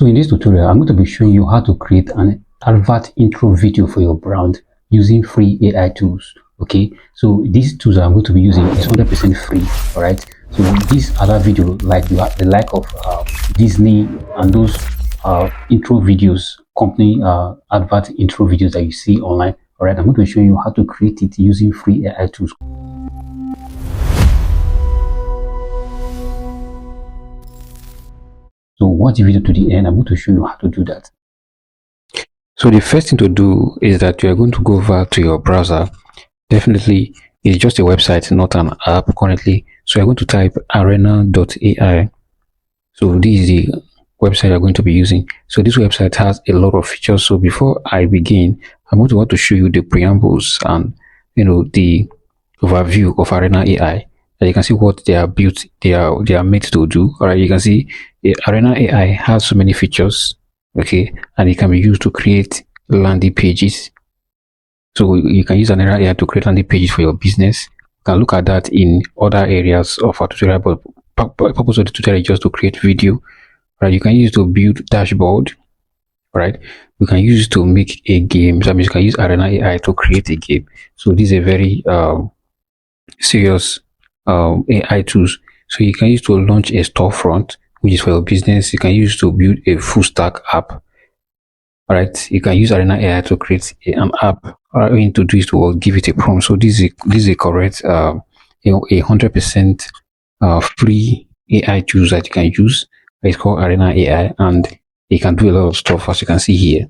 So in this tutorial, I'm going to be showing you how to create an advert intro video for your brand using free AI tools. Okay, so these tools I'm going to be using is 100% free. All right, so these other video, like the like of Disney and those intro videos, company advert intro videos that you see online. All right, I'm going to be showing you how to create it using free AI tools. So watch the video to the end. I'm going to show you how to do that. So the first thing to do is that you're going to go over to your browser. Definitely, it's just a website, not an app currently. So you're going to type arena.ai. So this is the website you're going to be using. So this website has a lot of features. So before I begin, I'm going to want to show you the preambles and the overview of Arena AI. And you can see what they are built, they are made to do. All right, you can see Arena AI has so many features. Okay, and it can be used to create landing pages. So you can use Arena AI to create landing pages for your business. You can look at that in other areas of our tutorial, but the purpose of the tutorial is just to create video. Right, you can use it to build dashboard. Right, you can use it to make a game. So you can use Arena AI to create a game. So this is a very serious AI tools. So you can use to launch a storefront, which is for your business. You can use to build a full stack app. All right, you can use Arena AI to create an app. All you need to do is to give it a prompt. So this is a correct 100% free AI tools that you can use. It's called Arena AI, and it can do a lot of stuff, as you can see here.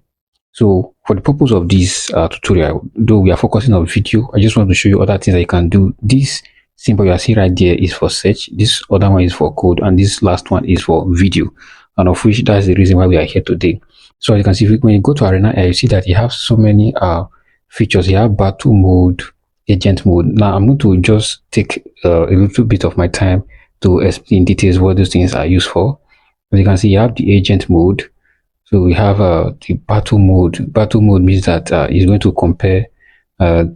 So for the purpose of this tutorial, though we are focusing on video, I just want to show you other things that you can do. This symbol you are seeing right there is for search. This other one is for code, and this last one is for video, and of which that's the reason why we are here today. So you can see when you go to Arena AI, you see that you have so many features. You have battle mode, agent mode. Now I'm going to just take a little bit of my time to explain details what those things are used for. As you can see, you have the agent mode. So we have the battle mode. Battle mode means that it's going to compare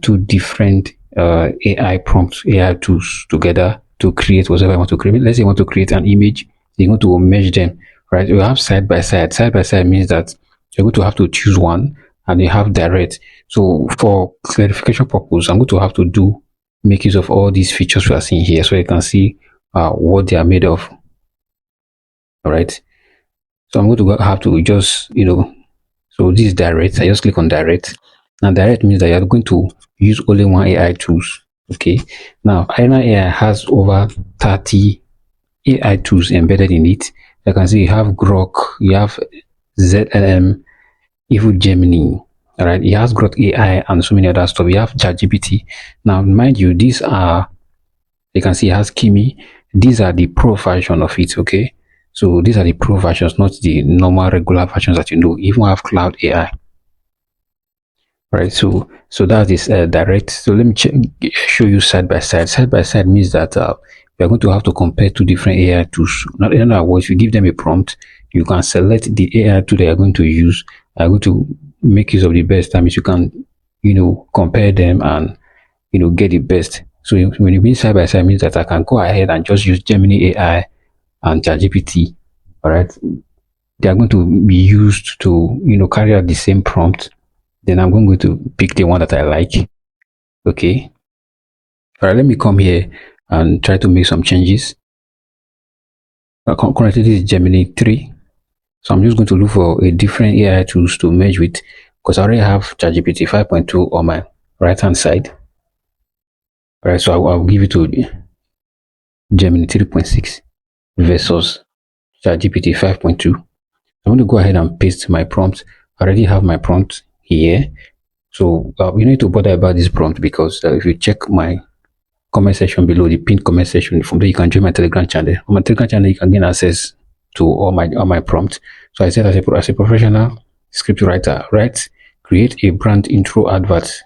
two different AI prompts, AI tools together to create whatever I want to create. Let's say I want to create an image. You're going to merge them, right? You have side by side. Side by side means that you're going to have to choose one, and you have direct. So for clarification purpose, I'm going to have to make use of all these features we are seeing here, so you can see what they are made of. All right. So I'm going to have to just, so this is direct. I just click on direct. Now direct means that you're going to use only one AI tools. Okay. Now Arena AI has over 30 AI tools embedded in it. You can see you have Grok, you have ZLM, even Gemini. All right. It has Grok AI and so many other stuff. You have ChatGPT. Now, mind you, these are, you can see it has Kimi. These are the pro version of it. Okay. So these are the pro versions, not the normal regular versions that you know. Even have Cloud AI. Right, so that is direct. So let me show you side by side. Side by side means that we are going to have to compare two different AI tools. Not in other words, you give them a prompt, you can select the AI tool that you are going to use. I'm going to make use of the best. That means you can, compare them and get the best. So when you mean side by side means that I can go ahead and just use Gemini AI and ChatGPT. All right, they are going to be used to carry out the same prompt. Then I'm going to pick the one that I like. Okay. All right, let me come here and try to make some changes. Currently, this is Gemini 3. So I'm just going to look for a different AI tools to merge with, because I already have ChatGPT 5.2 on my right hand side. All right, so I'll give it to Gemini 3.6 versus ChatGPT 5.2. I'm going to go ahead and paste my prompt. I already have my prompt here. So you need to bother about this prompt, because if you check my comment section below, the pinned comment section, from there you can join my Telegram channel. On my Telegram channel, you can gain access to all my prompts. So I said, as a professional script writer, create a brand intro advert.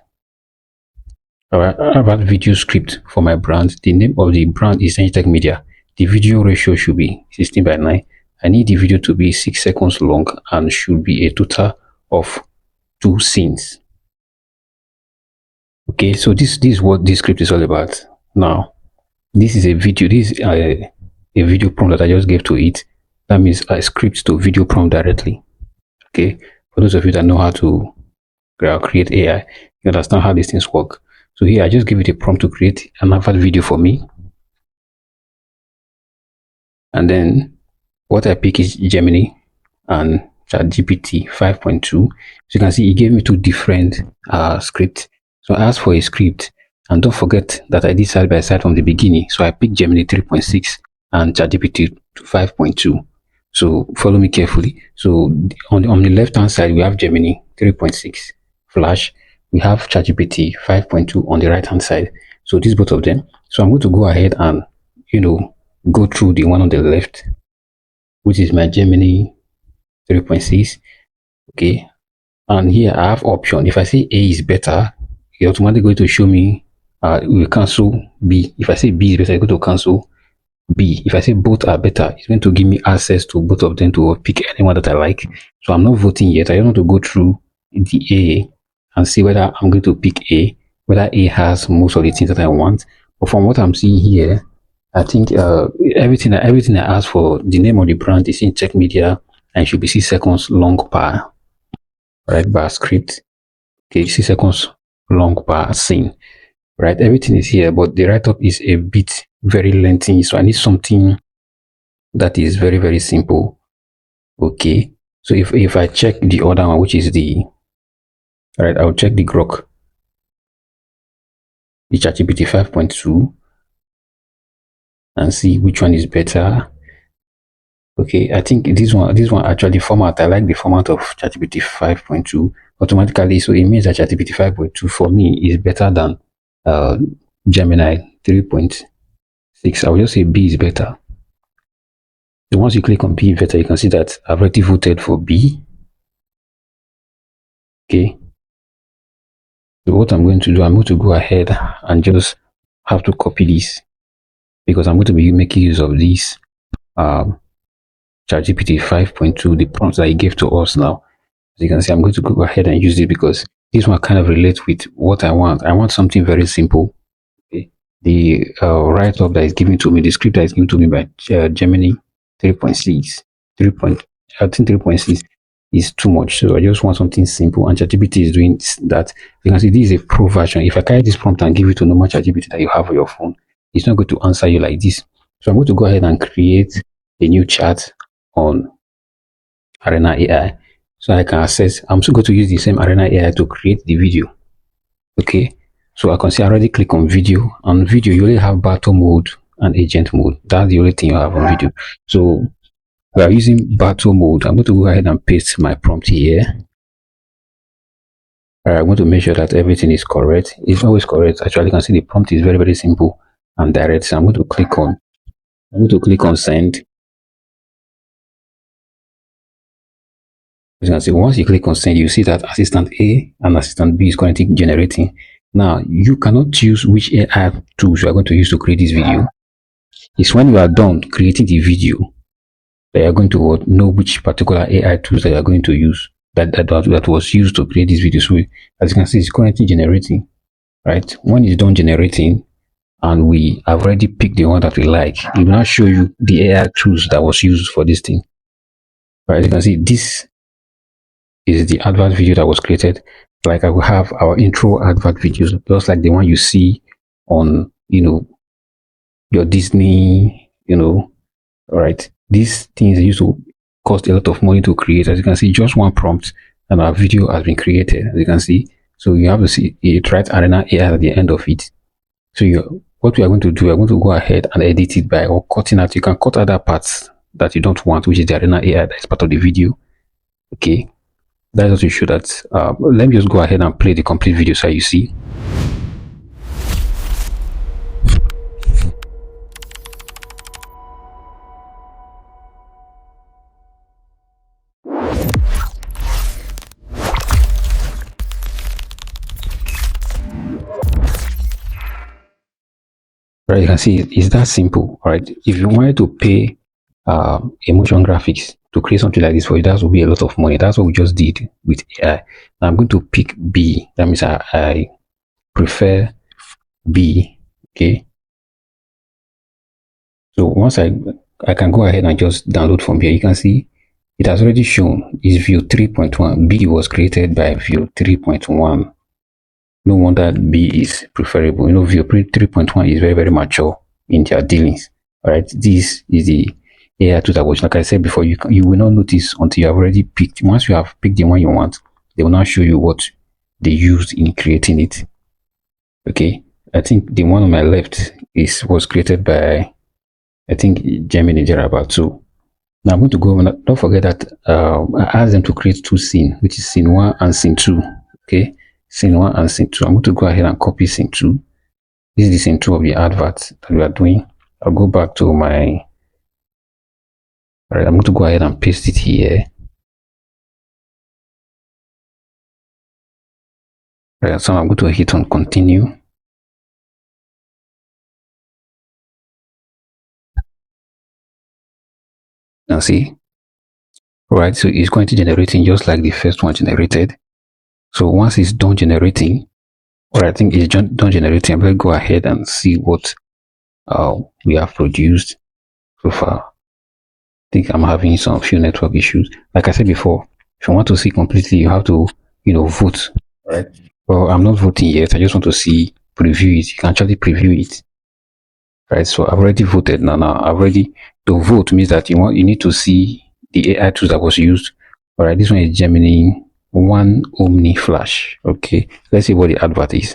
Advert video script for my brand. The name of the brand is Tech Media. The video ratio should be 16:9. I need the video to be 6 seconds long and should be a total of 2 scenes. Okay, so this is what this script is all about. Now, this is a video. This is a video prompt that I just gave to it. That means a script to video prompt directly. Okay, for those of you that know how to create AI, you understand how these things work. So here I just give it a prompt to create an advert video for me, and then what I pick is Gemini and ChatGPT 5.2. So you can see it gave me two different scripts. So I asked for a script, and don't forget that I did side by side from the beginning. So I picked Gemini 3.6 and ChatGPT 5.2. So follow me carefully. So on the left hand side we have Gemini 3.6 Flash. We have ChatGPT 5.2 on the right hand side. So these both of them. So I'm going to go ahead and go through the one on the left, which is my Gemini 3.6. Okay, and here I have option. If I say A is better, it automatically going to show me will cancel B. If I say B is better, it's going to cancel B. If I say both are better, it's going to give me access to both of them to pick anyone that I like. So I'm not voting yet. I don't want to go through the A and see whether I'm going to pick A, whether A has most of the things that I want. But from what I'm seeing here, I think everything I asked for, the name of the brand is in tech media, and it should be 6 seconds long per script. Okay, 6 seconds long per scene. Right, everything is here, but the write-up is a bit very lengthy, so I need something that is very, very simple. Okay, so if I check the other one, which is I'll check the Grok, the ChatGPT 5.2, and see which one is better. Okay, I think this one actually format. I like the format of ChatGPT 5.2 automatically, so it means that ChatGPT 5.2 for me is better than Gemini 3.6. I will just say B is better. So once you click on B better, you can see that I've already voted for B. Okay. So what I'm going to do, I'm going to go ahead and just have to copy this, because I'm going to be making use of this ChatGPT 5.2, the prompts that it gave to us now. As you can see, I'm going to go ahead and use it because this one kind of relates with what I want. I want something very simple. Okay. The write-up that is given to me, the script that is given to me by Gemini 3.6, I think 3.6 is too much. So I just want something simple, and ChatGPT is doing that. You can see this is a pro version. If I carry this prompt and give it to normal ChatGPT that you have on your phone, it's not going to answer you like this. So I'm going to go ahead and create a new chat on Arena AI, so I can access. I'm still going to use the same Arena AI to create the video. Okay, so I can see I already click on video. On video, you only have battle mode and agent mode. That's the only thing you have on video. So we are using battle mode. I'm going to go ahead and paste my prompt here. I'm going to make sure that everything is correct. It's always correct. Actually, you can see the prompt is very, very simple and direct. So I'm going to click on send. As you can see, once you click on send, you see that assistant A and assistant B is currently generating. Now, you cannot choose which AI tools you are going to use to create this video. It's when you are done creating the video that you are going to know which particular AI tools that you are going to use that was used to create this video. So as you can see, it's currently generating. Right, when it's done generating and we have already picked the one that we like, it will now show you the AI tools that was used for this thing. Right, as you can see, this is the advert video that was created. Like I will have our intro advert videos, just like the one you see on your Disney, all right. These things used to cost a lot of money to create. As you can see, just one prompt and our video has been created, as you can see. So you have to see it, right? Arena AI at the end of it. So what we are going to do, we are going to go ahead and edit it by cutting out. You can cut other parts that you don't want, which is the Arena AI that is part of the video. Okay, that's also to show that. Let me just go ahead and play the complete video so you see. Right, you can see it's that simple. All right, if you wanted to pay emotion graphics to create something like this for you, that would be a lot of money. That's what we just did with AI. Now I'm going to pick B. That means I prefer B. Okay, so once I I can go ahead and just download from here. You can see it has already shown is Vue 3.1. B was created by Vue 3.1. No wonder B is preferable. You know, Vue 3.1 is very, very mature in their dealings. All right, this is the AI tool that was, like I said before, you will not notice until you have already picked. Once you have picked the one you want, they will now show you what they used in creating it. Okay, I think the one on my left was created by, I think, Gemini thereabout too. Now I'm going to go. Don't forget that I asked them to create two scenes, which is scene 1 and scene 2. Okay, scene 1 and scene 2. I'm going to go ahead and copy scene 2. This is the scene 2 of the advert that we are doing. I'll go back to my. All right, I'm going to go ahead and paste it here. All right, so I'm going to hit on continue. And see, all right, so it's going to generating just like the first one generated. So once it's done generating, or I think it's done generating, I'm going to go ahead and see what we have produced so far. I think I'm having some few network issues. Like I said before, if you want to see completely, you have to, vote. Right. Well, I'm not voting yet. I just want to see preview it. You can actually preview it. Right. So I've already voted now. I've already to vote means that you need to see the AI tools that was used. All right. This one is Gemini 1 Omni Flash. Okay. Let's see what the advert is.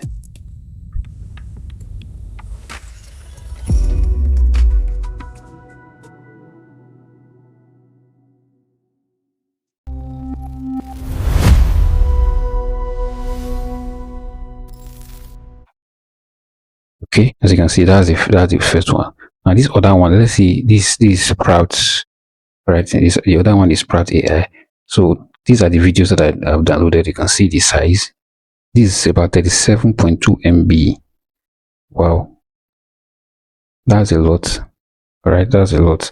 Okay, as you can see, that's the first one. Now this other one, let's see, this Sprouts, right? The other one is Sprout AI. So these are the videos that I've downloaded. You can see the size. This is about 37.2 MB. Wow, that's a lot. All right, that's a lot.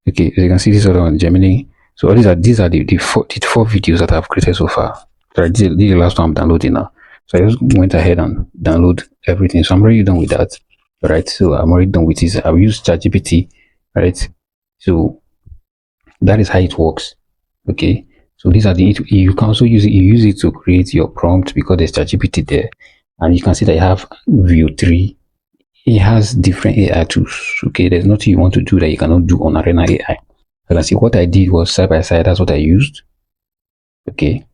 Okay, as you can see, this other one, Gemini. So all these are the four videos that I've created so far. Right, this is the last one I'm downloading now. So I just went ahead and download everything. So I'm already done with that. All right, so I'm already done with this. I've used ChatGPT. Right, so that is how it works. Okay, so these are the, you can also use it to create your prompt because there's ChatGPT there, and you can see that you have Vue 3. It has different AI tools. Okay, there's nothing you want to do that you cannot do on Arena AI. You can see what I did was side by side. That's what I used. Okay,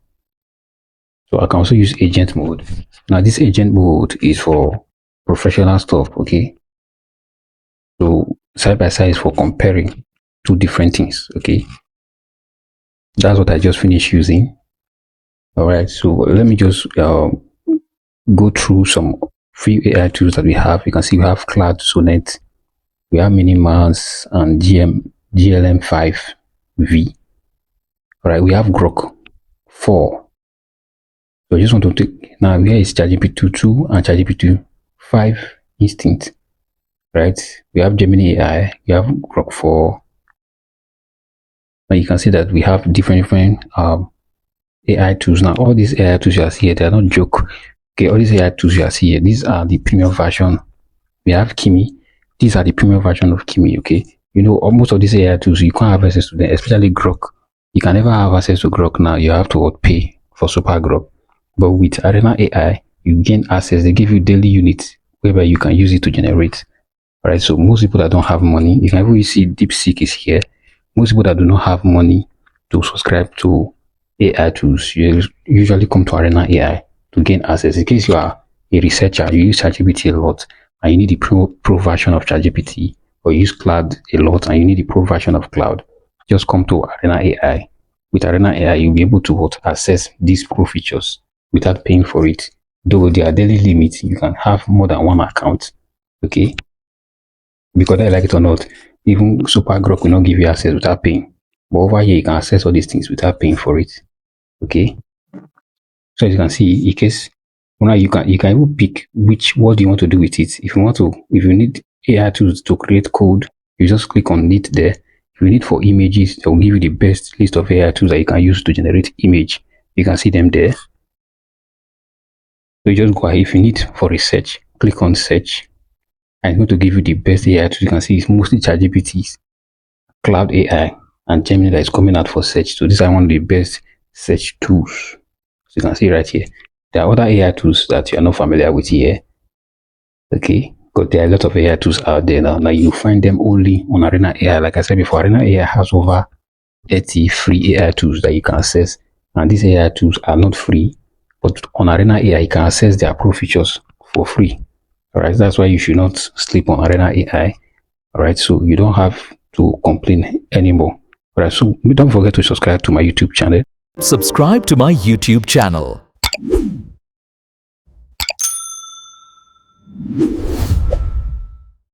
so I can also use agent mode. Now this agent mode is for professional stuff. Okay, so side by side is for comparing two different things. Okay, that's what I just finished using. All right, so let me just go through some free AI tools that we have. You can see we have Cloud Sonnet, we have Minimas and GLM5V. All right, we have Grok 4. So I just want to take, now here is ChatGPT 2 and ChatGPT 5 instinct. Right, we have Gemini AI, we have Grok 4. Now you can see that we have different AI tools. Now all these AI tools you are seeing, they are not joke. Okay, all these AI tools you are seeing, these are the premium version. We have Kimi. These are the premium version of Kimi. Okay, most of these AI tools you can't have access to them, especially Grok. You can never have access to Grok now. You have to pay for Super Grok. But with Arena AI, you gain access. They give you daily units whereby you can use it to generate. All right, so most people that don't have money, you can even see DeepSeek is here. Most people that do not have money to subscribe to AI tools, you usually come to Arena AI to gain access. In case you are a researcher, you use ChatGPT a lot and you need the pro version of ChatGPT, or you use Cloud a lot and you need the pro version of Cloud, just come to Arena AI. With Arena AI, you'll be able to access these pro features without paying for it. Though there are daily limits, you can have more than one account. Okay, because I like it or not, even Super Grok will not give you access without paying. But over here, you can access all these things without paying for it. Okay, so as you can see, in case now you can even pick what do you want to do with it. If you need AI tools to create code, you just click on it there. If you need for images, they will give you the best list of AI tools that you can use to generate image. You can see them there. So you just go ahead. If you need for research, click on search, and it's going to give you the best AI tools. You can see it's mostly ChatGPTs. Cloud AI, and Gemini that is coming out for search. So these are one of the best search tools. So you can see right here. There are other AI tools that you are not familiar with here. Okay, because there are a lot of AI tools out there now. Now you find them only on Arena AI. Like I said before, Arena AI has over 80 free AI tools that you can access. And these AI tools are not free, but on Arena AI, you can access their pro features for free. All right, that's why you should not sleep on Arena AI. All right, so you don't have to complain anymore. All right, so don't forget to subscribe to my YouTube channel. Subscribe to my YouTube channel.